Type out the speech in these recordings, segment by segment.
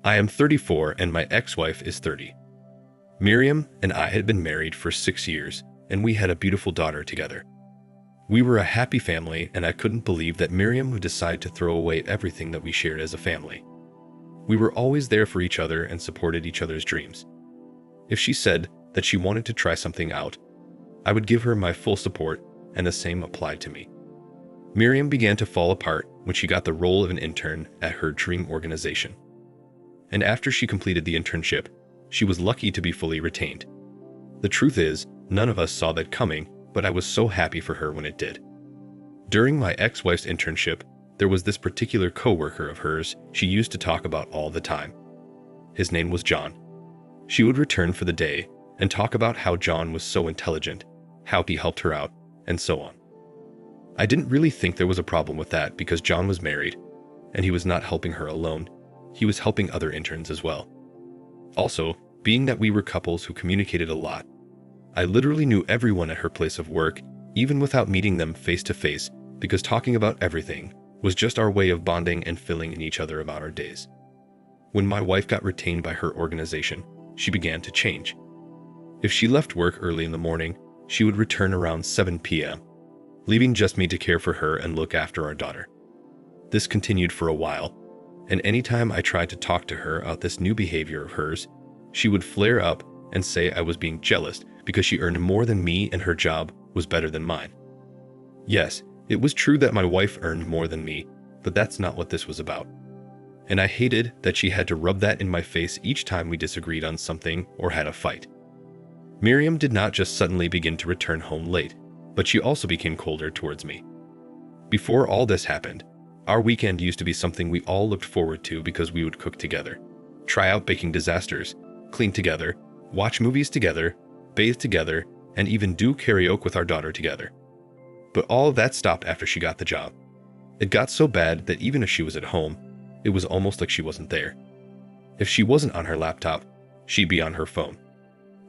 I am 34 and my ex-wife is 30. Miriam and I had been married for 6 years, and we had a beautiful daughter together. We were a happy family, and I couldn't believe that Miriam would decide to throw away everything that we shared as a family. We were always there for each other and supported each other's dreams. If she said that she wanted to try something out, I would give her my full support, and the same applied to me. Miriam began to fall apart when she got the role of an intern at her dream organization. And after she completed the internship, she was lucky to be fully retained. The truth is, none of us saw that coming, but I was so happy for her when it did. During my ex-wife's internship, there was this particular coworker of hers she used to talk about all the time. His name was John. She would return for the day and talk about how John was so intelligent, how he helped her out, and so on. I didn't really think there was a problem with that because John was married, and he was not helping her alone. He was helping other interns as well. Also, being that we were couples who communicated a lot, I literally knew everyone at her place of work, even without meeting them face to face, because talking about everything was just our way of bonding and filling in each other about our days. When my wife got retained by her organization, she began to change. If she left work early in the morning, she would return around 7 p.m., leaving just me to care for her and look after our daughter. This continued for a while, and anytime I tried to talk to her about this new behavior of hers, she would flare up and say I was being jealous because she earned more than me and her job was better than mine. Yes, it was true that my wife earned more than me, but that's not what this was about. And I hated that she had to rub that in my face each time we disagreed on something or had a fight. Miriam did not just suddenly begin to return home late, but she also became colder towards me. Before all this happened, our weekend used to be something we all looked forward to because we would cook together, try out baking disasters, clean together, watch movies together, bathe together, and even do karaoke with our daughter together. But all of that stopped after she got the job. It got so bad that even if she was at home, it was almost like she wasn't there. If she wasn't on her laptop, she'd be on her phone.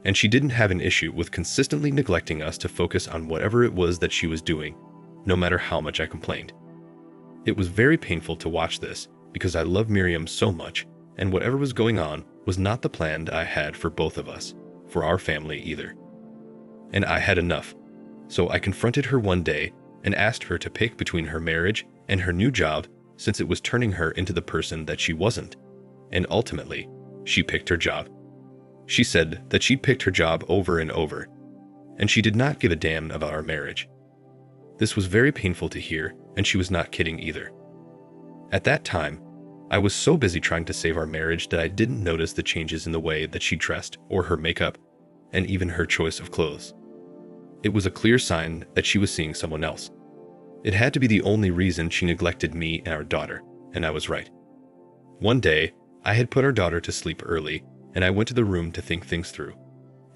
And she didn't have an issue with consistently neglecting us to focus on whatever it was that she was doing, no matter how much I complained. It was very painful to watch this because I love Miriam so much, and whatever was going on was not the plan that I had for both of us, for our family either. And I had enough. So I confronted her one day and asked her to pick between her marriage and her new job since it was turning her into the person that she wasn't. And ultimately, she picked her job. She said that she'd picked her job over and over, and she did not give a damn about our marriage. This was very painful to hear, and she was not kidding either. At that time, I was so busy trying to save our marriage that I didn't notice the changes in the way that she dressed or her makeup, and even her choice of clothes. It was a clear sign that she was seeing someone else. It had to be the only reason she neglected me and our daughter, and I was right. One day, I had put our daughter to sleep early, and I went to the room to think things through,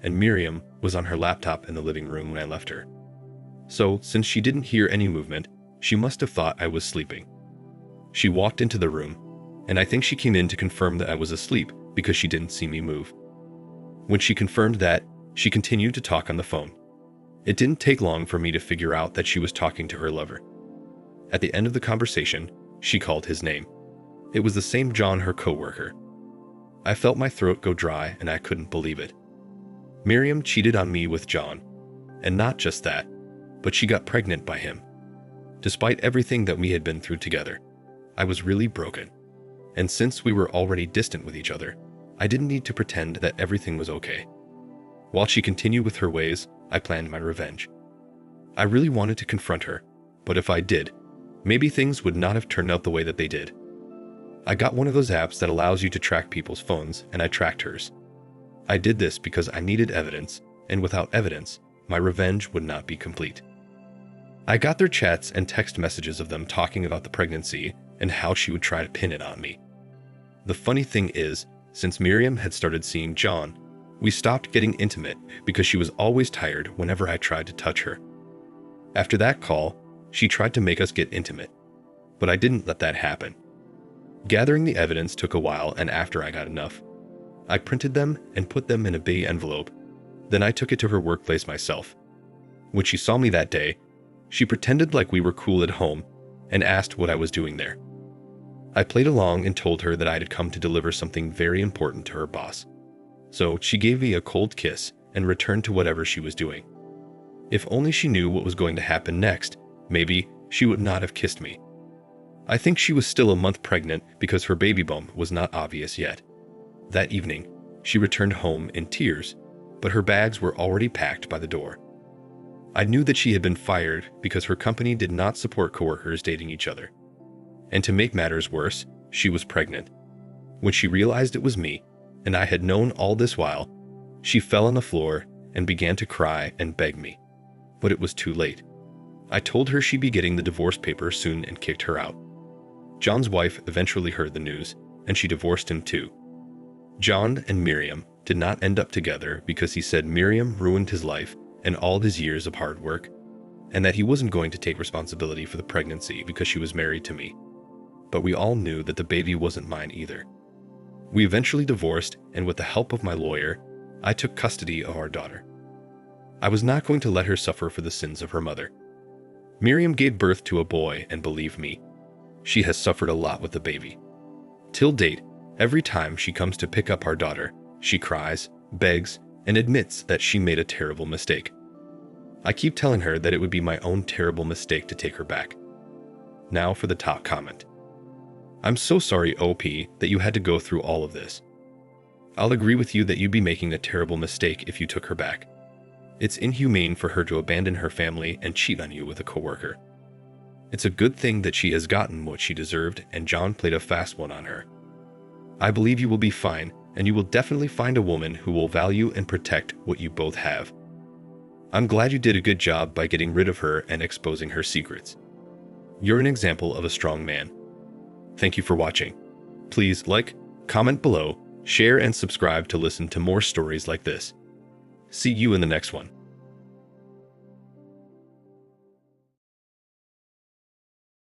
and Miriam was on her laptop in the living room when I left her. So, since she didn't hear any movement, she must have thought I was sleeping. She walked into the room, and I think she came in to confirm that I was asleep because she didn't see me move. When she confirmed that, she continued to talk on the phone. It didn't take long for me to figure out that she was talking to her lover. At the end of the conversation, she called his name. It was the same John, her coworker. I felt my throat go dry and I couldn't believe it. Miriam cheated on me with John, and not just that, but she got pregnant by him. Despite everything that we had been through together, I was really broken. And since we were already distant with each other, I didn't need to pretend that everything was okay. While she continued with her ways, I planned my revenge. I really wanted to confront her, but if I did, maybe things would not have turned out the way that they did. I got one of those apps that allows you to track people's phones, and I tracked hers. I did this because I needed evidence, and without evidence, my revenge would not be complete. I got their chats and text messages of them talking about the pregnancy and how she would try to pin it on me. The funny thing is, since Miriam had started seeing John, we stopped getting intimate because she was always tired whenever I tried to touch her. After that call, she tried to make us get intimate, but I didn't let that happen. Gathering the evidence took a while, and after I got enough, I printed them and put them in a big envelope. Then I took it to her workplace myself. When she saw me that day, she pretended like we were cool at home and asked what I was doing there. I played along and told her that I had come to deliver something very important to her boss. So she gave me a cold kiss and returned to whatever she was doing. If only she knew what was going to happen next, maybe she would not have kissed me. I think she was still a month pregnant because her baby bump was not obvious yet. That evening, she returned home in tears, but her bags were already packed by the door. I knew that she had been fired because her company did not support coworkers dating each other. And to make matters worse, she was pregnant. When she realized it was me, and I had known all this while, she fell on the floor and began to cry and beg me. But it was too late. I told her she'd be getting the divorce papers soon and kicked her out. John's wife eventually heard the news, and she divorced him too. John and Miriam did not end up together because he said Miriam ruined his life and all his years of hard work, and that he wasn't going to take responsibility for the pregnancy because she was married to me. But we all knew that the baby wasn't mine either. We eventually divorced, and with the help of my lawyer, I took custody of our daughter. I was not going to let her suffer for the sins of her mother. Miriam gave birth to a boy, and believe me, she has suffered a lot with the baby. Till date, every time she comes to pick up our daughter, she cries, begs, and admits that she made a terrible mistake. I keep telling her that it would be my own terrible mistake to take her back. Now for the top comment. I'm so sorry, OP, that you had to go through all of this. I'll agree with you that you'd be making a terrible mistake if you took her back. It's inhumane for her to abandon her family and cheat on you with a coworker. It's a good thing that she has gotten what she deserved and John played a fast one on her. I believe you will be fine, and you will definitely find a woman who will value and protect what you both have. I'm glad you did a good job by getting rid of her and exposing her secrets. You're an example of a strong man. Thank you for watching. Please like, comment below, share, and subscribe to listen to more stories like this. See you in the next one.